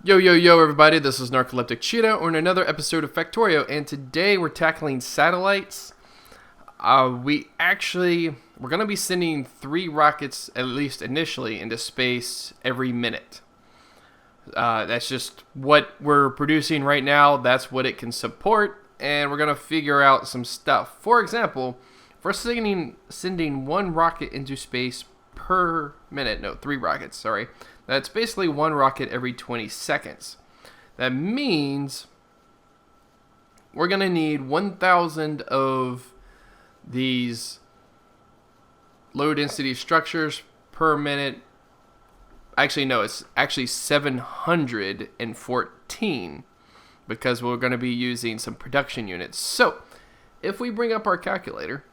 Yo, yo, yo, everybody, this is Narcoleptic Cheetah, or in another episode of Factorio, and today we're tackling satellites. We're going to be sending 3 rockets, at least initially, into space every minute. That's just what we're producing right now, that's what it can support, and we're going to figure out some stuff. For example, if we're sending 1 rocket into space per minute, no, 3 rockets, sorry. That's basically 1 rocket every 20 seconds. That means we're going to need 1,000 of these low density structures per minute. Actually, no, it's actually 714 because we're going to be using some production units. So, if we bring up our calculator,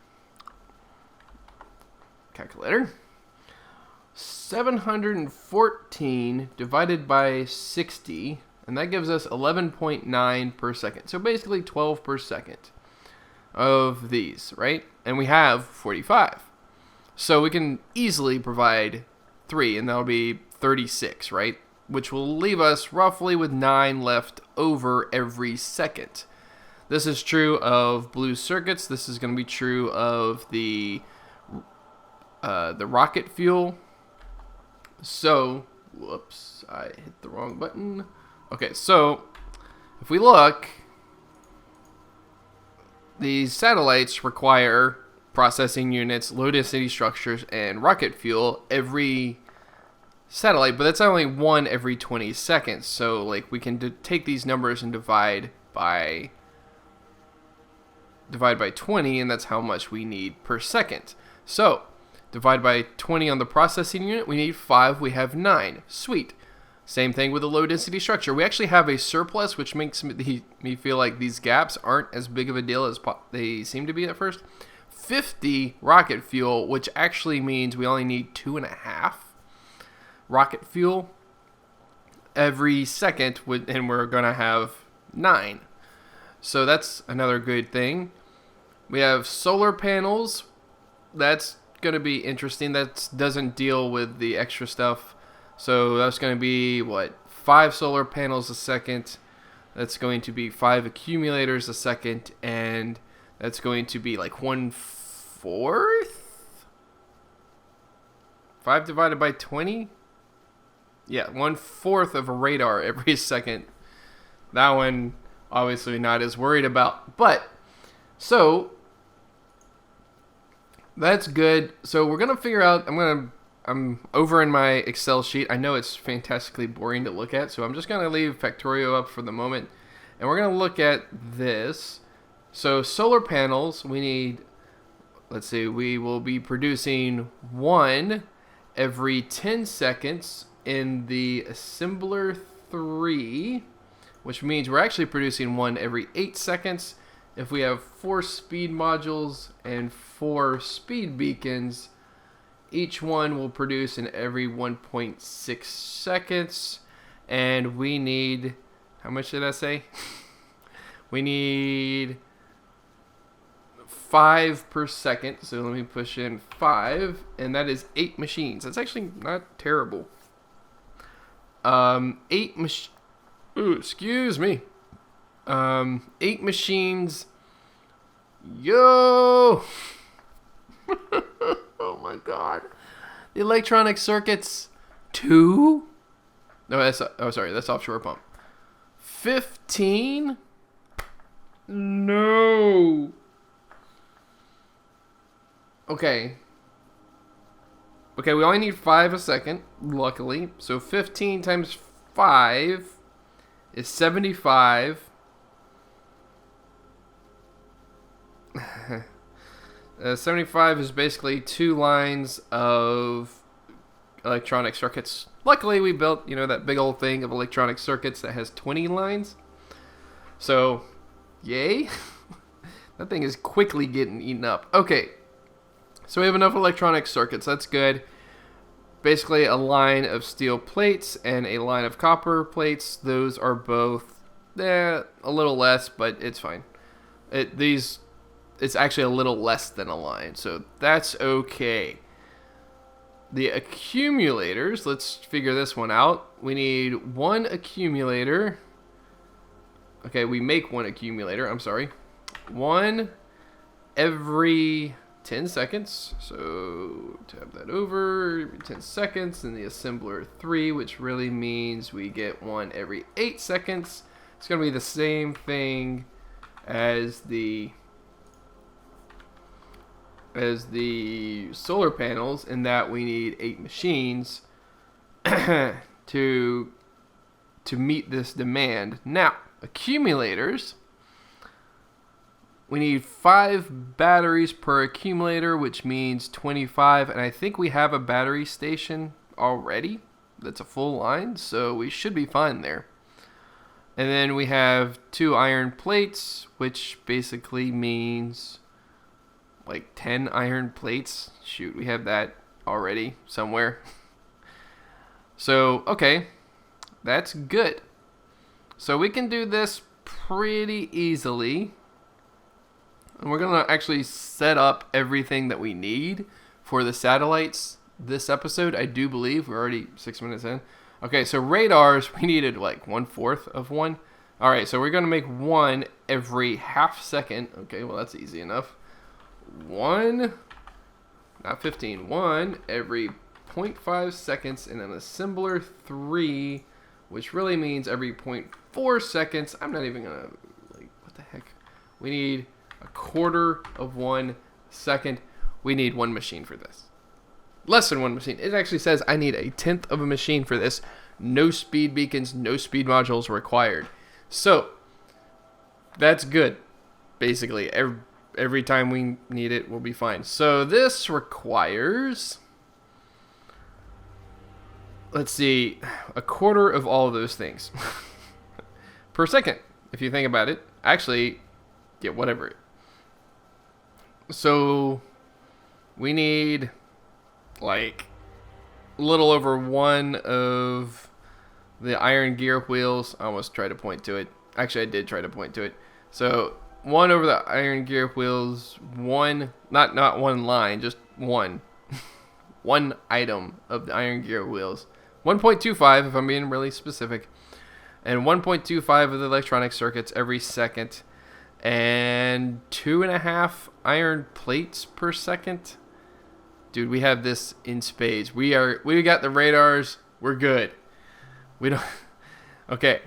714 divided by 60, and that gives us 11.9 per second. So basically 12 per second of these, right? And we have 45. So we can easily provide 3, and that'll be 36, right? Which will leave us roughly with 9 left over every second. This is true of blue circuits. This is going to be true of the rocket fuel. So, whoops, I hit the wrong button. Okay, so, if we look, these satellites require processing units, low density structures, and rocket fuel every satellite, but that's only 1 every 20 seconds. So, like, we can take these numbers and divide by 20, and that's how much we need per second. So, divide by 20 on the processing unit, we need 5, we have 9. Sweet. Same thing with the low density structure. We actually have a surplus, which makes me feel like these gaps aren't as big of a deal as they seem to be at first. 50 rocket fuel, which actually means we only need 2.5 rocket fuel every second, and we're going to have 9. So that's another good thing. We have solar panels. That's going to be interesting. That doesn't deal with the extra stuff. So that's going to be, 5 solar panels a second. That's going to be 5 accumulators a second. And that's going to be like 1/4? 5 divided by 20? Yeah, 1/4 of a radar every second. That one, obviously not as worried about. But, so that's good. So we're going to figure out, I'm over in my Excel sheet. I know it's fantastically boring to look at, so I'm just going to leave Factorio up for the moment. And we're going to look at this. So solar panels, we need, let's see, we will be producing 1 every 10 seconds in the assembler 3, which means we're actually producing 1 every 8 seconds. If we have 4 speed modules and 4 speed beacons, each one will produce in every 1.6 seconds. And we need, how much did I say? We need 5 per second. So let me push in 5, and that is 8 machines. That's actually not terrible. 8 machines. Yo! Oh my god. The electronic circuits. 2? No, that's offshore pump. 15? No. Okay, we only need 5 a second, luckily. So 15 times 5 is 75. 75 is basically 2 lines of electronic circuits. Luckily, we built, that big old thing of electronic circuits that has 20 lines. So, yay. That thing is quickly getting eaten up. Okay, so we have enough electronic circuits. That's good. Basically, a line of steel plates and a line of copper plates. Those are both a little less, but it's fine. It's actually a little less than a line, so that's okay. the accumulators, let's figure this one out. We need one accumulator. Okay, we make one accumulator, I'm sorry. One every 10 seconds. So tab that over, 10 seconds, and the assembler 3, which really means we get one every 8 seconds. It's going to be the same thing as the solar panels, in that we need 8 machines to meet this demand. Now, accumulators, we need 5 batteries per accumulator, which means 25, and I think we have a battery station already that's a full line, so we should be fine there. And then we have 2 iron plates, which basically means like 10 iron plates. Shoot, we have that already somewhere. So, okay, that's good. So we can do this pretty easily. And we're going to actually set up everything that we need for the satellites this episode. I do believe we're already 6 minutes in. Okay, so radars, we needed like 1/4 of one. All right, so we're going to make one every half second. Okay, well, that's easy enough. One, not 15, one every 0.5 seconds, and an assembler 3, which really means every 0.4 seconds. I'm not even going to, like, what the heck? We need 1/4 of 1 second. We need one machine for this. Less than one machine. It actually says I need 1/10 of a machine for this. No speed beacons, no speed modules required. So, that's good. Basically, every time we need it, we'll be fine. So this requires, let's see, 1/4 of all of those things per second, if you think about it. Actually, yeah, whatever. So we need like a little over 1 of the iron gear wheels. I almost tried to point to it. Actually, I did try to point to it. So 1 over the iron gear wheels, one, not one line, just one. One item of the iron gear wheels. 1.25 if I'm being really specific. And 1.25 of the electronic circuits every second. And 2.5 iron plates per second. Dude, we have this in spades. We got the radars. We're good. We don't. Okay,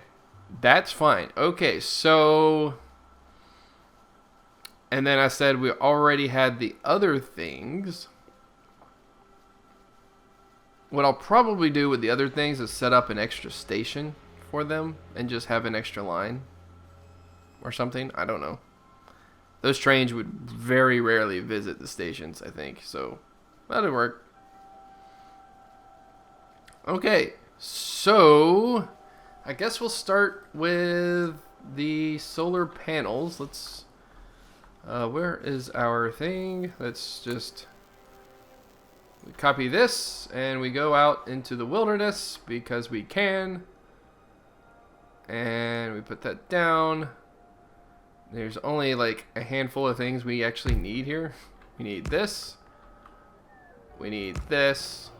that's fine. Okay, so, and then I said we already had the other things. What I'll probably do with the other things is set up an extra station for them and just have an extra line or something. I don't know. Those trains would very rarely visit the stations, I think. So that'll work. Okay, so I guess we'll start with the solar panels. Let's, where is our thing? Let's just copy this and we go out into the wilderness because we can. And we put that down. There's only like a handful of things we actually need here. We need this. We need this.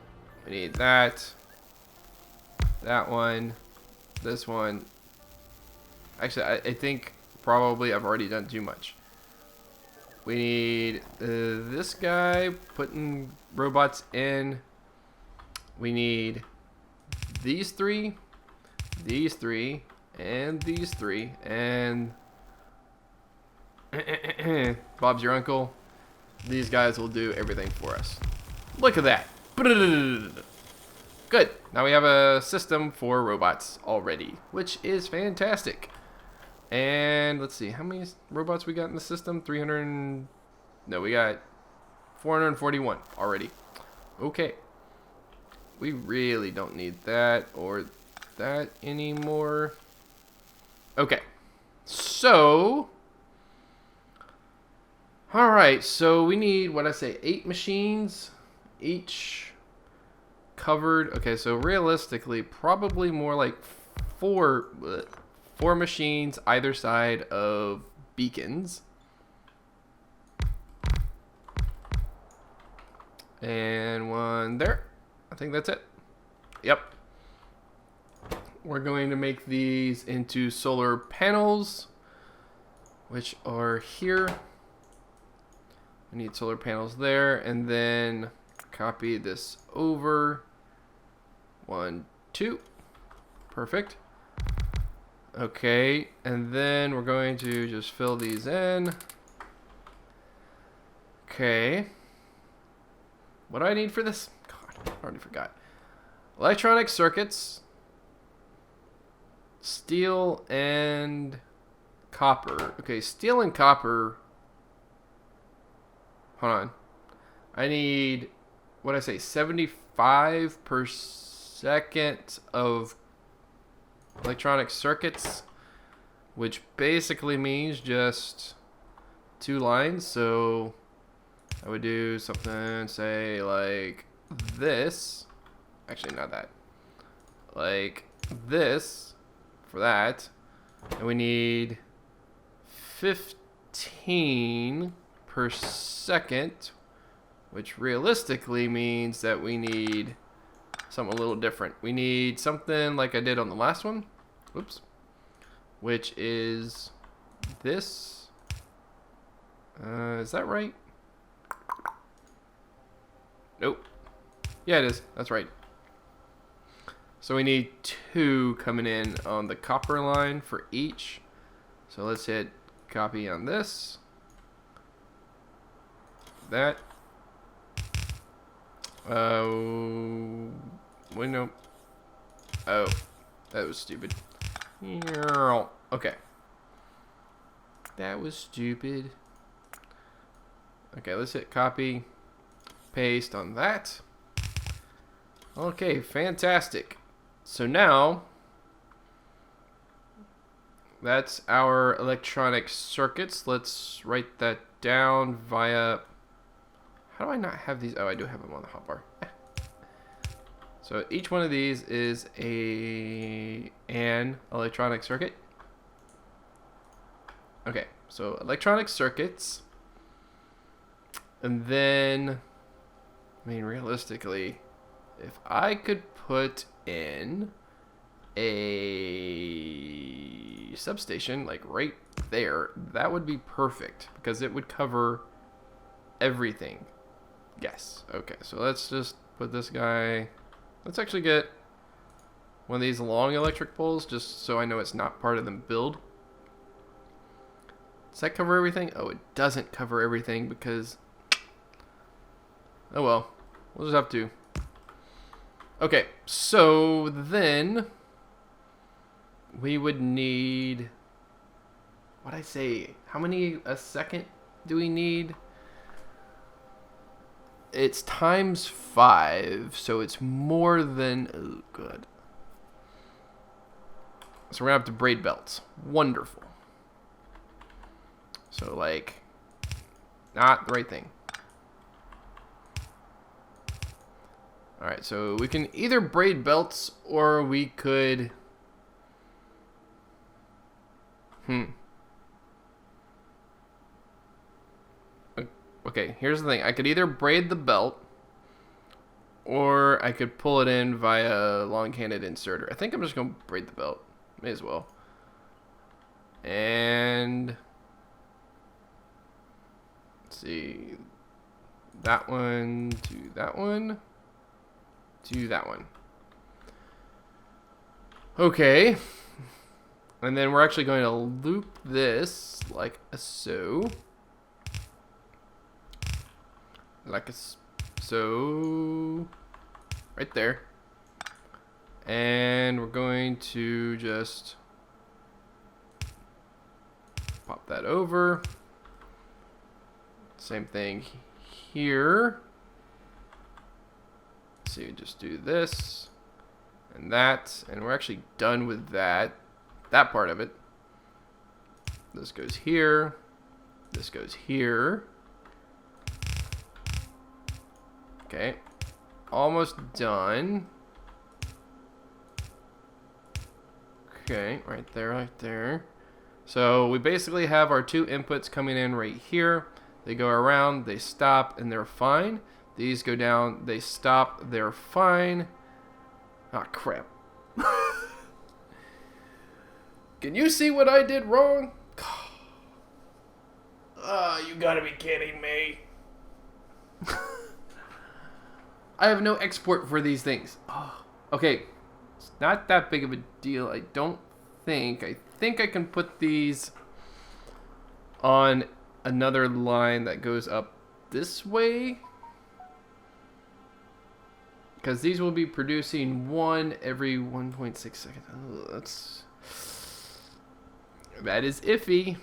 We need that. That one. This one. Actually, I think probably I've already done too much. We need this guy putting robots in. We need these 3, these 3, and these 3, and Bob's your uncle. These guys will do everything for us. Look at that. Good. Now we have a system for robots already, which is fantastic. And let's see, how many robots we got in the system? 300. No, we got 441 already. Okay. We really don't need that or that anymore. Okay. So, alright, so we need, what I say, 8 machines, each covered. Okay, so realistically, probably more like 4 machines either side of beacons. And one there. I think that's it. Yep. We're going to make these into solar panels, which are here. We need solar panels there, and then copy this over. 1, 2. Perfect. Okay, and then we're going to just fill these in. Okay. What do I need for this? God, I already forgot. Electronic circuits, steel, and copper. Okay, steel and copper. Hold on. I need, what did I say, 75 per second of electronic circuits, which basically means just 2 lines. So I would do something, say, like this. Actually, not that. Like this for that. And we need 15 per second, which realistically means that we need something a little different. We need something like I did on the last one. Whoops. Which is this. Is that right? Nope. Yeah, it is. That's right. So we need 2 coming in on the copper line for each. So let's hit copy on this. That. Wait, no. Oh, that was stupid. Okay. That was stupid. Okay, let's hit copy. Paste on that. Okay, fantastic. So now, that's our electronic circuits. Let's write that down via... How do I not have these? Oh, I do have them on the hotbar. So each one of these is an electronic circuit. Okay, so electronic circuits. And then, I mean, realistically, if I could put in a substation, like right there, that would be perfect because it would cover everything. Yes. Okay, so let's just put this guy... Let's actually get one of these long electric poles just so I know it's not part of the build. Does that cover everything? Oh, it doesn't cover everything because... Oh well. We'll just have to. Okay, so then we would need... What'd I say? How many a second do we need? It's times 5, so it's more than... Oh, good. So we're going to have to braid belts. Wonderful. So, like, not the right thing. Alright, so we can either braid belts or we could... Okay, here's the thing. I could either braid the belt or I could pull it in via long-handed inserter. I think I'm just going to braid the belt. May as well. And... Let's see. That one to that one to that one. Okay. And then we're actually going to loop this like so. Like so. Right there. And we're going to just pop that over. Same thing here. So you just do this and that, and we're actually done with that part of it. This goes here. This goes here. Okay. Almost done. Okay, right there, right there. So we basically have our 2 inputs coming in right here. They go around, they stop, and they're fine. These go down. They stop. They're fine. Ah, crap. Can you see what I did wrong? You gotta be kidding me. I have no export for these things. Oh, okay. It's not that big of a deal, I don't think. I think I can put these on another line that goes up this way. Because these will be producing one every 1.6 seconds. Oh, that is iffy.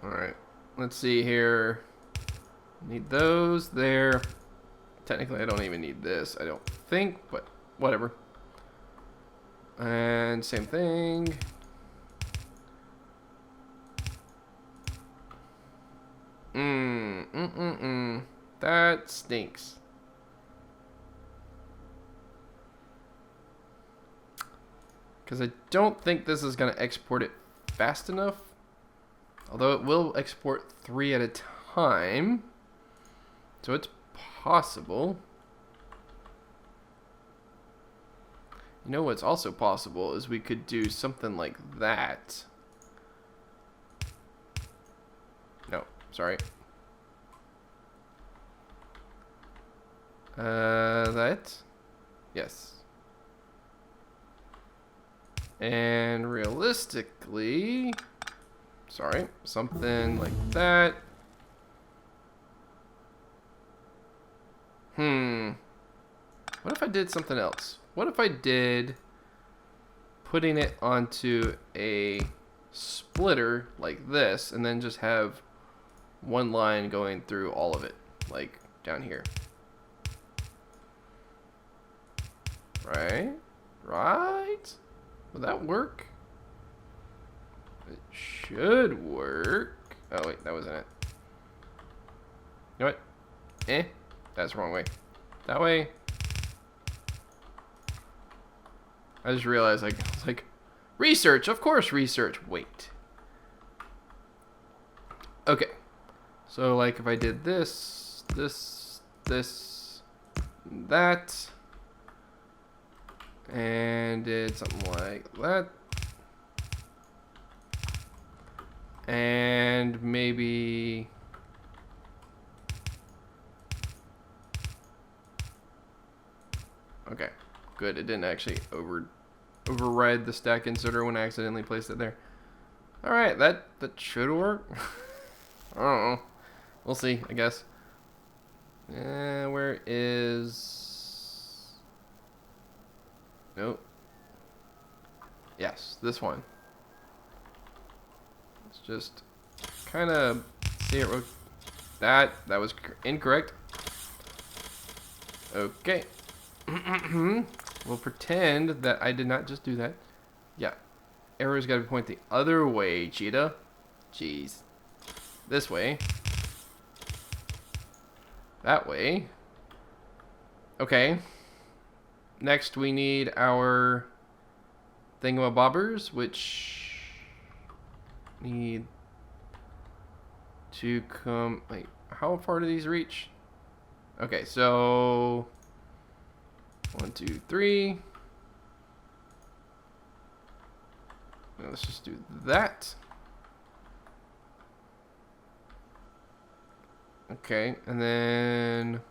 Alright, let's see here. Need those there. Technically, I don't even need this, I don't think, but whatever. And same thing. That stinks. Because I don't think this is going to export it fast enough. Although it will export 3 at a time. So it's possible. You know what's also possible is we could do something like that. No, sorry. That. Yes. And realistically, sorry, something like that. What if I did something else? What if I did putting it onto a splitter like this and then just have one line going through all of it, like down here. Right? Right? Will that work? It should work. Oh wait, that wasn't it. You know what? That's the wrong way. That way. I just realized, like, research, of course, research. Wait. Okay. So, like, if I did this, that, and did something like that, and maybe. Okay, good. It didn't actually override the stack inserter when I accidentally placed it there. All right, that should work. I don't know. We'll see, I guess. Where is? Nope. Yes, this one. Let's just kind of see it. That was incorrect. Okay. We'll pretend that I did not just do that. Yeah. Arrow's got to point the other way, Cheetah. Jeez. This way. That way. Okay. Next, we need our thingamabobbers, which need to come. Wait, how far do these reach? Okay, so 1, 2, 3. Now let's just do that. Okay, and then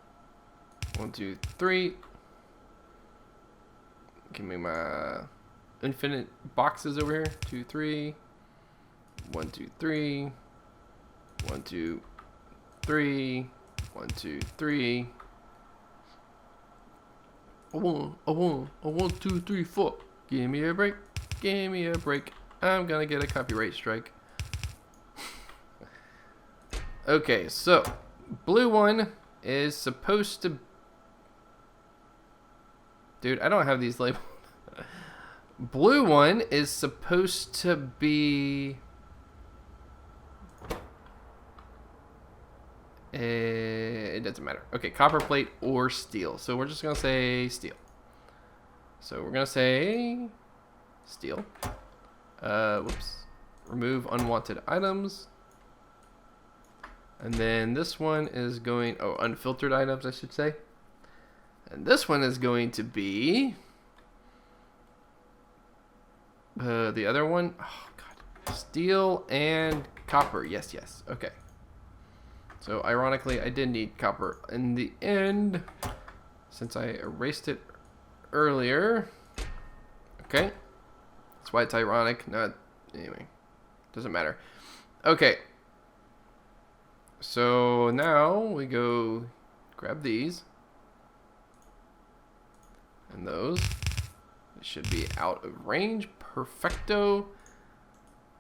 1, 2, 3. Give me my infinite boxes over here. 2, 3. 1, 2, 3. 1, 2, 3. 1, 2, 3. A 1, 2, 3, 4. Give me a break. Give me a break. I'm gonna get a copyright strike. Okay, so blue one is supposed to. Dude, I don't have these labeled. Blue one is supposed to be. It doesn't matter. Okay, copper plate or steel. So we're just gonna say steel. So we're gonna say steel. Whoops. Remove unwanted items. And then this one is going, oh, unfiltered items, I should say. And this one is going to be the other one. Oh, God. Steel and copper. Yes, yes. Okay. So, ironically, I did need copper in the end, since I erased it earlier. Okay. That's why it's ironic. Not, anyway. Doesn't matter. Okay. So now we go grab these and those. They should be out of range. Perfecto.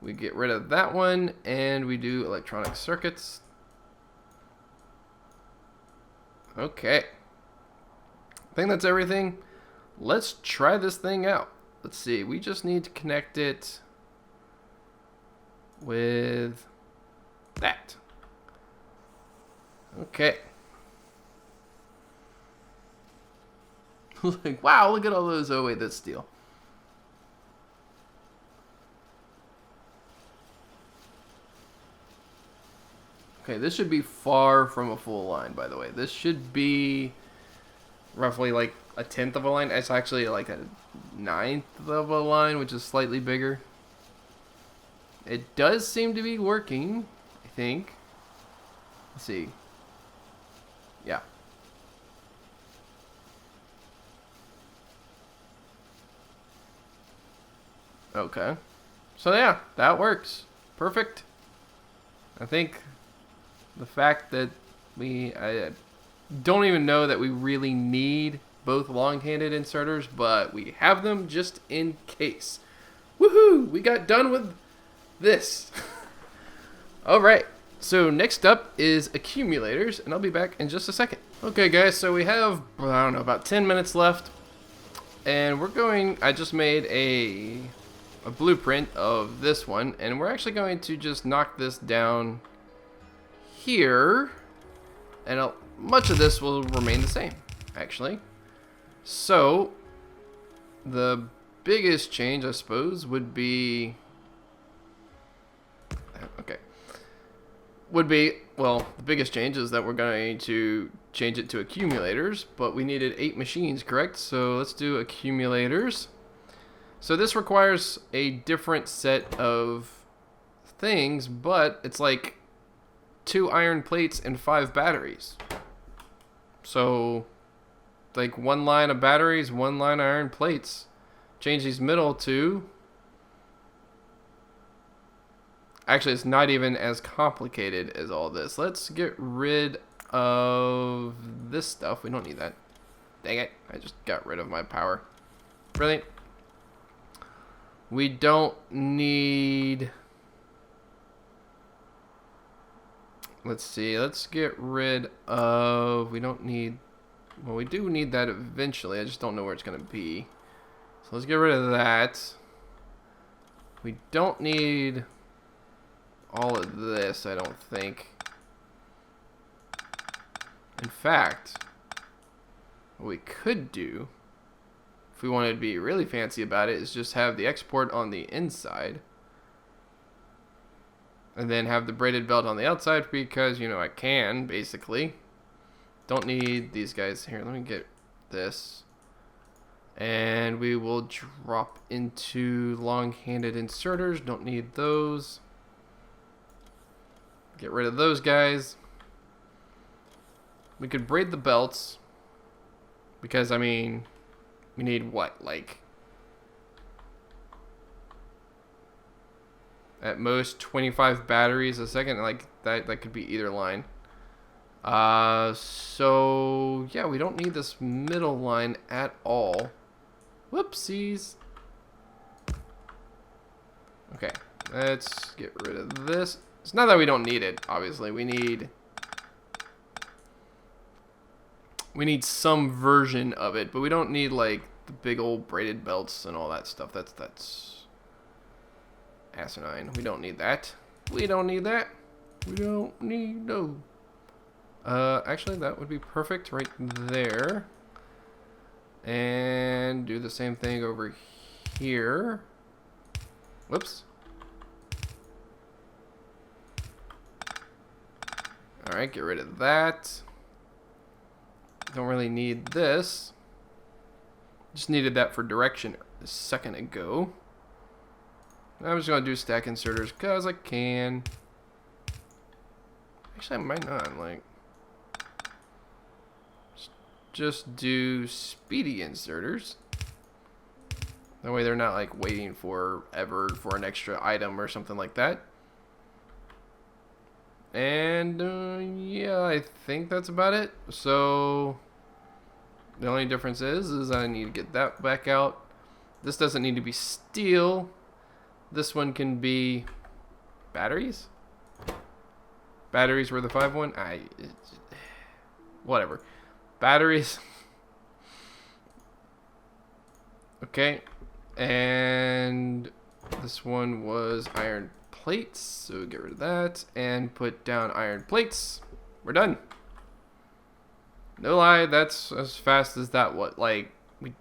We get rid of that one and we do electronic circuits. Okay. I think that's everything. Let's try this thing out. Let's see. We just need to connect it with that. Okay. Like, wow, look at all those. Oh, wait, that's steel. Okay, this should be far from a full line, by the way. This should be roughly like a 1/10 of a line. It's actually like a 1/9 of a line, which is slightly bigger. It does seem to be working, I think. Let's see. Yeah. Okay. So yeah, that works. Perfect. I think the fact that I don't even know that we really need both long-handed inserters, but we have them just in case. Woohoo! We got done with this. All right. So next up is accumulators, and I'll be back in just a second. Okay, guys, so we have, I don't know, about 10 minutes left, and we're going, I just made a blueprint of this one, and we're actually going to just knock this down here, and much of this will remain the same, actually. So, the biggest change, I suppose, would be, okay, well, the biggest change is that we're going to change it to accumulators, but we needed 8 machines, correct? So let's do accumulators. So this requires a different set of things, but it's like 2 iron plates and 5 batteries. So, like 1 line of batteries, 1 line of iron plates. Change these middle to... Actually, it's not even as complicated as all this. Let's get rid of this stuff. We don't need that. Dang it. I just got rid of my power. Brilliant. We don't need... Let's see. Let's get rid of... We don't need... Well, we do need that eventually. I just don't know where it's going to be. So let's get rid of that. We don't need... all of this, I don't think. In fact, what we could do, if we wanted to be really fancy about it, is just have the export on the inside. And then have the braided belt on the outside because, you know, I can, basically. Don't need these guys. Here, let me get this. And we will drop into long-handed inserters. Don't need those. Get rid of those guys. We could braid the belts. Because, I mean, we need what? Like, at most 25 batteries a second. Like, that could be either line. So, yeah, we don't need this middle line at all. Whoopsies. Okay, let's get rid of this. It's not that we don't need it, obviously. We need some version of it, but we don't need like the big old braided belts and all that stuff. That's asinine. We don't need that. We don't need that. We don't need no. Actually, that would be perfect right there. And do the same thing over here. Whoops. Alright, get rid of that. Don't really need this. Just needed that for direction a second ago. I'm just going to do stack inserters because I can. Actually, I might not. Like, just do speedy inserters. That way they're not like waiting forever for an extra item or something like that. And yeah, I think that's about it. So the only difference is I need to get that back out. This doesn't need to be steel. This one can be batteries. Batteries were the 5-1. Whatever. Batteries. Okay. And this one was iron plates. So get rid of that and put down iron plates. We're done. No lie, that's as fast as that. What, like, we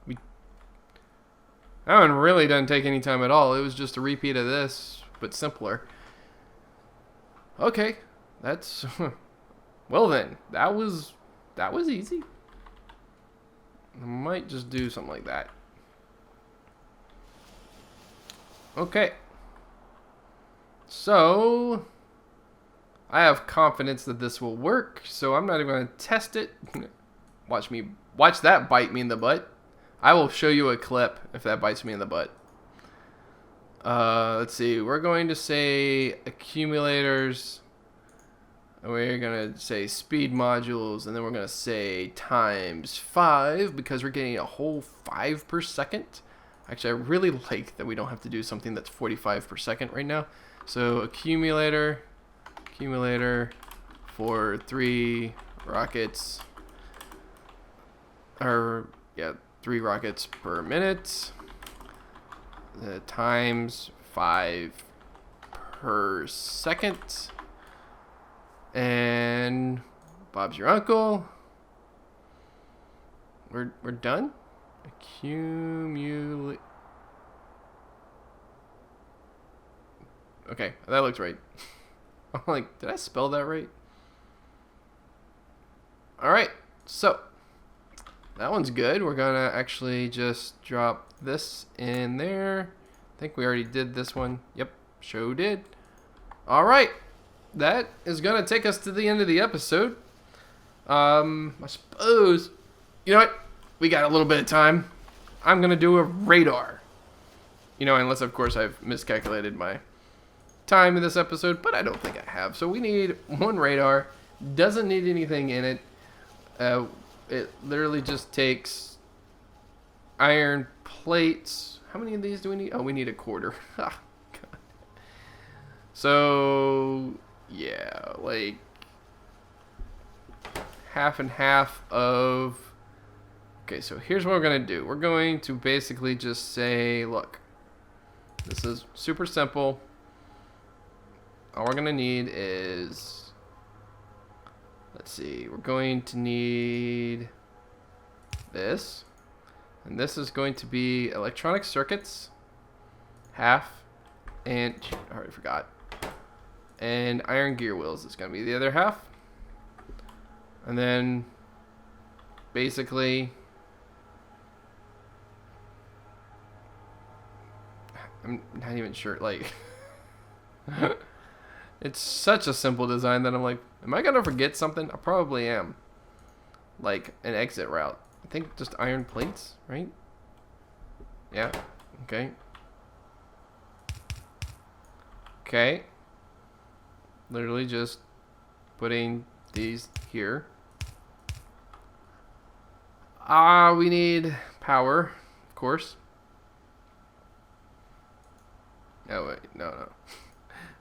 that one really doesn't take any time at all. It was just a repeat of this, but simpler. Okay, that's well then. That was easy. I might just do something like that. Okay. So I have confidence that this will work, so I'm not even going to test it. Watch that bite me in the butt. I will show you a clip if that bites me in the butt. Let's see. We're going to say accumulators. We're going to say speed modules, and then we're going to say times 5 because we're getting a whole 5 per second. Actually, I really like that we don't have to do something that's 45 per second right now. So accumulator for 3 rockets, or yeah, 3 rockets per minute, times 5 per second, and Bob's your uncle. We're done. Accumulate. Okay, that looks right. I'm like, did I spell that right? Alright, so that one's good. We're gonna actually just drop this in there. I think we already did this one. Yep, sure did. Alright, that is gonna take us to the end of the episode. I suppose, you know what? We got a little bit of time. I'm gonna do a radar. You know, unless of course I've miscalculated my time in this episode, but I don't think I have. So we need 1 radar. Doesn't need anything in it. It literally just takes iron plates. How many of these do we need? Oh, we need a quarter. Ah, God. So yeah, like half and half of. Okay, so here's what we're gonna do. We're going to basically just say, look, this is super simple. All we're gonna need is, let's see, we're going to need this, and this is going to be electronic circuits, half, and I already forgot, and iron gear wheels is gonna be the other half, and then basically, I'm not even sure, like, it's such a simple design that I'm like, am I gonna forget something? I probably am. Like an exit route. I think just iron plates, right? Yeah. Okay. Okay. Literally just putting these here. We need power, of course. Oh wait, no.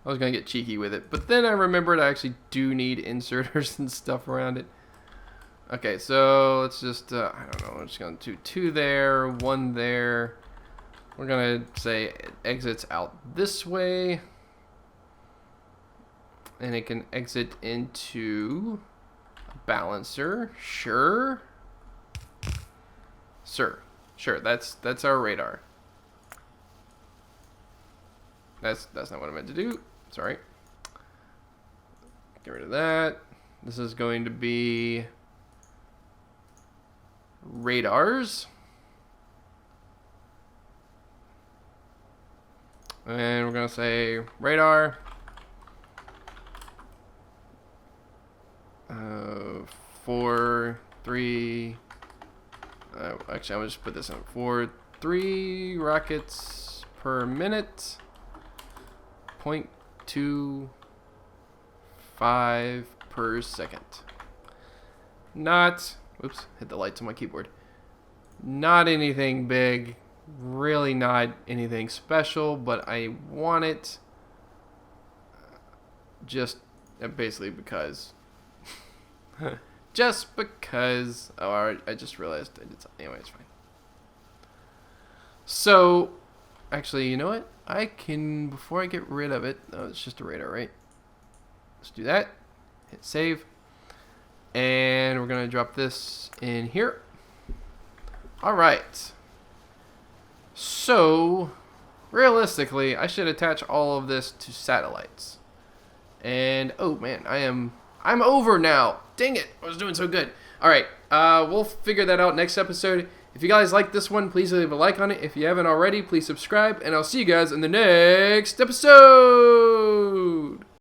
I was gonna get cheeky with it, but then I remembered I actually do need inserters and stuff around it. Okay, so let's just, I don't know, I'm just gonna do 2 there, 1 there. We're gonna say it exits out this way. And it can exit into a balancer, sure. Sure, that's our radar. That's not what I meant to do. Sorry. Get rid of that. This is going to be radars. And we're going to say radar. 4, 3. Actually, I'm going to just put this in. 4, 3 rockets per minute. 0.25 per second. Not, oops, hit the lights on my keyboard. Not anything big. Really not anything special, but I want it just basically because. Just because. Oh, I just realized I did something. Anyway, it's fine. So, actually, you know what? I can, before I get rid of it, oh, it's just a radar, right? Let's do that. Hit save. And we're going to drop this in here. All right. So, realistically, I should attach all of this to satellites. And, oh man, I'm over now. Dang it, I was doing so good. All right, we'll figure that out next episode. If you guys like this one, please leave a like on it. If you haven't already, please subscribe. And I'll see you guys in the next episode.